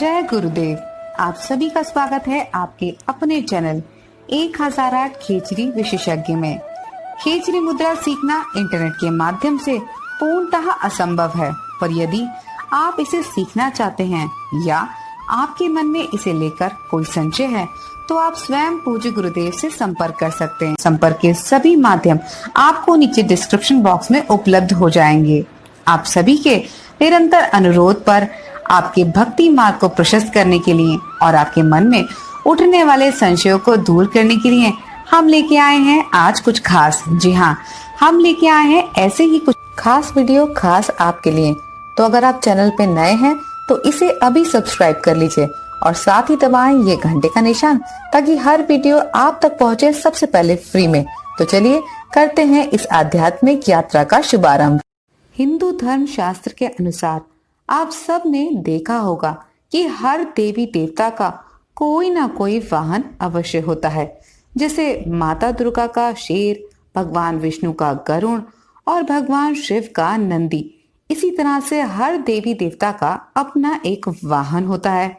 जय गुरुदेव। आप सभी का स्वागत है आपके अपने चैनल 1008 खेचरी विशेषज्ञ में। खेचरी मुद्रा सीखना इंटरनेट के माध्यम से पूर्णतः असंभव है, पर यदि आप इसे सीखना चाहते हैं या आपके मन में इसे लेकर कोई संशय है तो आप स्वयं पूज्य गुरुदेव से संपर्क कर सकते हैं। संपर्क के सभी माध्यम आपको नीचे डिस्क्रिप्शन बॉक्स में उपलब्ध हो जाएंगे। आप सभी के निरंतर अनुरोध पर आपके भक्ति मार्ग को प्रशस्त करने के लिए और आपके मन में उठने वाले संशयों को दूर करने के लिए हम लेके आए हैं आज कुछ खास। जी हाँ, हम लेके आए हैं ऐसे ही कुछ खास वीडियो खास आपके लिए। तो अगर आप चैनल पे नए हैं तो इसे अभी सब्सक्राइब कर लीजिए और साथ ही दबाएं ये घंटे का निशान ताकि हर वीडियो आप तक पहुंचे सबसे पहले फ्री में। तो चलिए करते हैं इस आध्यात्मिक यात्रा का शुभारंभ। हिंदू धर्म शास्त्र के अनुसार आप सब ने देखा होगा कि हर देवी देवता का कोई ना कोई वाहन अवश्य होता है। जैसे माता दुर्गा का शेर, भगवान विष्णु का गरुड़ और भगवान शिव का नंदी। इसी तरह से हर देवी देवता का अपना एक वाहन होता है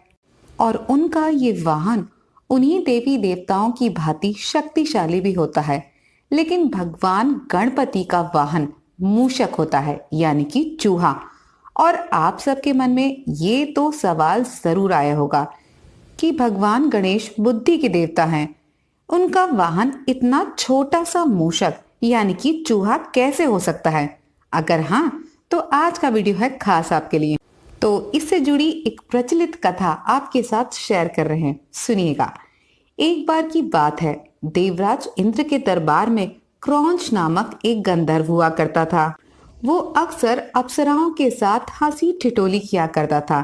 और उनका ये वाहन उन्हीं देवी देवताओं की भांति शक्तिशाली भी होता है। लेकिन भगवान गणपति का वाहन मूषक होता है, यानी कि चूहा। और आप सबके मन में ये तो सवाल जरूर आया होगा कि भगवान गणेश बुद्धि के देवता हैं, उनका वाहन इतना छोटा सा मूषक यानी कि चूहा कैसे हो सकता है? अगर हाँ, तो आज का वीडियो है खास आपके लिए। तो इससे जुड़ी एक प्रचलित कथा आपके साथ शेयर कर रहे हैं, सुनिएगा। एक बार की बात है, देवराज इंद्र के दरबार में क्रौंच नामक एक गंधर्व हुआ करता था। वो अक्सर अप्सराओं के साथ हंसी ठिठोली किया करता था।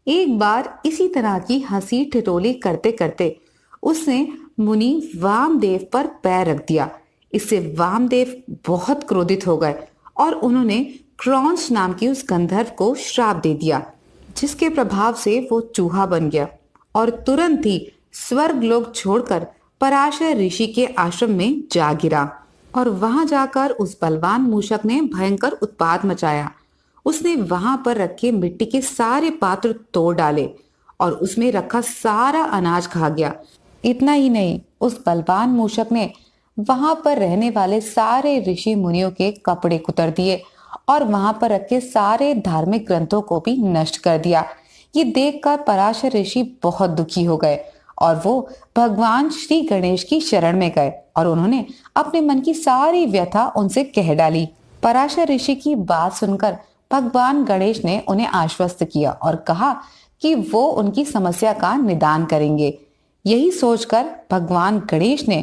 एक बार इसी तरह की हंसी ठिठोली करते करते उसने मुनि वामदेव पर पैर रख दिया। इससे वामदेव बहुत क्रोधित हो गए और उन्होंने क्रौंच नाम की उस गंधर्व को श्राप दे दिया, जिसके प्रभाव से वो चूहा बन गया और तुरंत ही स्वर्ग लोक छोड़कर पराशर ऋषि के आश्रम में जा गिरा। और वहां जाकर उस बलवान मूषक ने भयंकर उत्पात मचाया। उसने वहां पर रखे मिट्टी के सारे पात्र तोड़ डाले और उसमें रखा सारा अनाज खा गया। इतना ही नहीं, उस बलवान मूषक ने वहां पर रहने वाले सारे ऋषि मुनियों के कपड़े कुतर दिए और वहां पर रखे सारे धार्मिक ग्रंथों को भी नष्ट कर दिया। ये देखकर पराशर ऋषि बहुत दुखी हो गए और वो भगवान श्री गणेश की शरण में गए और उन्होंने अपने मन की सारी व्यथा उनसे कह डाली। पराशर ऋषि की बात सुनकर भगवान गणेश ने उन्हें आश्वस्त किया और कहा कि वो उनकी समस्या का निदान करेंगे। यही सोचकर भगवान गणेश ने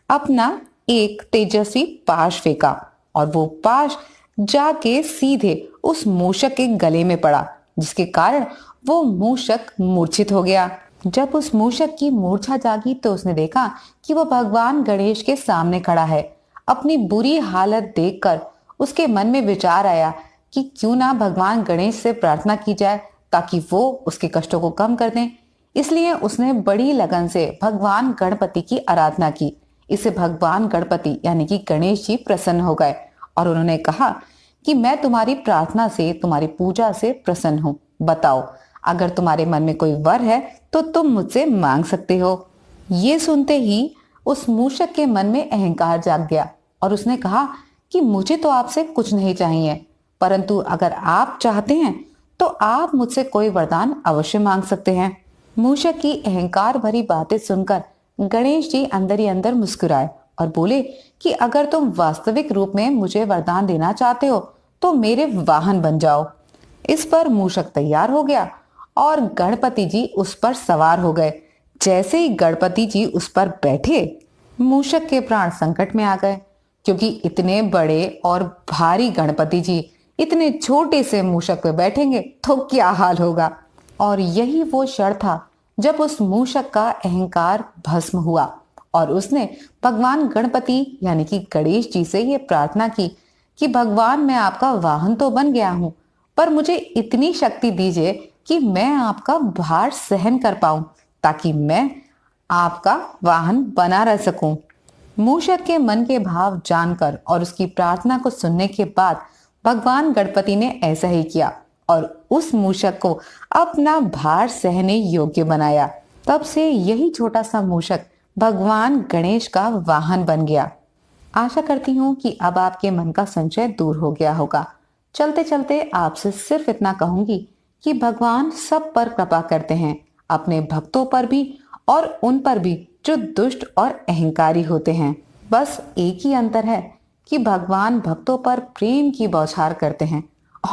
अपना एक तेजस्वी पाश फेंका और वो पाश जाके सीधे उस मूषक के गले में पड़ा, जिसके कारण वो मूषक मूर्छित हो गया। जब उस मूषक की मूर्छा जागी तो उसने देखा कि वो भगवान गणेश के सामने खड़ा है। अपनी बुरी हालत देखकर उसके मन में विचार आया कि क्यों ना भगवान गणेश से प्रार्थना की जाए ताकि वो उसके कष्टों को कम कर दें। इसलिए उसने बड़ी लगन से भगवान गणपति की आराधना की। इससे भगवान गणपति यानी कि गणेश जी प्रसन्न हो गए और उन्होंने कहा कि मैं तुम्हारी प्रार्थना से, तुम्हारी पूजा से प्रसन्न हूँ। बताओ, अगर तुम्हारे मन में कोई वर है तो तुम मुझसे मांग सकते हो। ये सुनते ही उस मूषक के मन में अहंकार जाग गया और उसने कहा कि मुझे तो आपसे कुछ नहीं चाहिए, परंतु अगर आप चाहते हैं तो आप मुझसे कोई वरदान अवश्य मांग सकते हैं। मूषक की अहंकार भरी बातें सुनकर गणेश जी अंदर ही अंदर मुस्कुराए और बोले कि अगर तुम वास्तविक रूप में मुझे वरदान देना चाहते हो तो मेरे वाहन बन जाओ। इस पर मूषक तैयार हो गया और गणपति जी उस पर सवार हो गए। जैसे ही गणपति जी उस पर बैठे, मूषक के प्राण संकट में आ गए, क्योंकि इतने बड़े और भारी गणपति जी इतने छोटे से मूषक पे बैठेंगे तो क्या हाल होगा। और यही वो क्षण था जब उस मूषक का अहंकार भस्म हुआ और उसने भगवान गणपति यानी कि गणेश जी से ये प्रार्थना की कि भगवान, मैं आपका वाहन तो बन गया हूं, पर मुझे इतनी शक्ति दीजिए कि मैं आपका भार सहन कर पाऊं ताकि मैं आपका वाहन बना रह सकूं। मूषक के मन के भाव जानकर और उसकी प्रार्थना को सुनने के बाद भगवान गणपति ने ऐसा ही किया और उस मूषक को अपना भार सहने योग्य बनाया। तब से यही छोटा सा मूषक भगवान गणेश का वाहन बन गया। आशा करती हूँ कि अब आपके मन का संशय दूर हो गया होगा। चलते चलते आपसे सिर्फ इतना कहूंगी कि भगवान सब पर कृपा करते हैं, अपने भक्तों पर भी और उन पर भी जो दुष्ट और अहंकारी होते हैं। बस एक ही अंतर है कि भगवान भक्तों पर प्रेम की बौछार करते हैं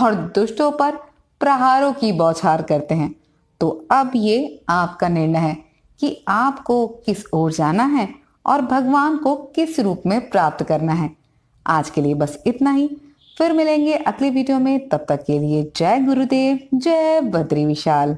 और दुष्टों पर प्रहारों की बौछार करते हैं। तो अब ये आपका निर्णय है कि आपको किस ओर जाना है और भगवान को किस रूप में प्राप्त करना है। आज के लिए बस इतना ही। फिर मिलेंगे अगली वीडियो में। तब तक के लिए जय गुरुदेव, जय बद्री विशाल।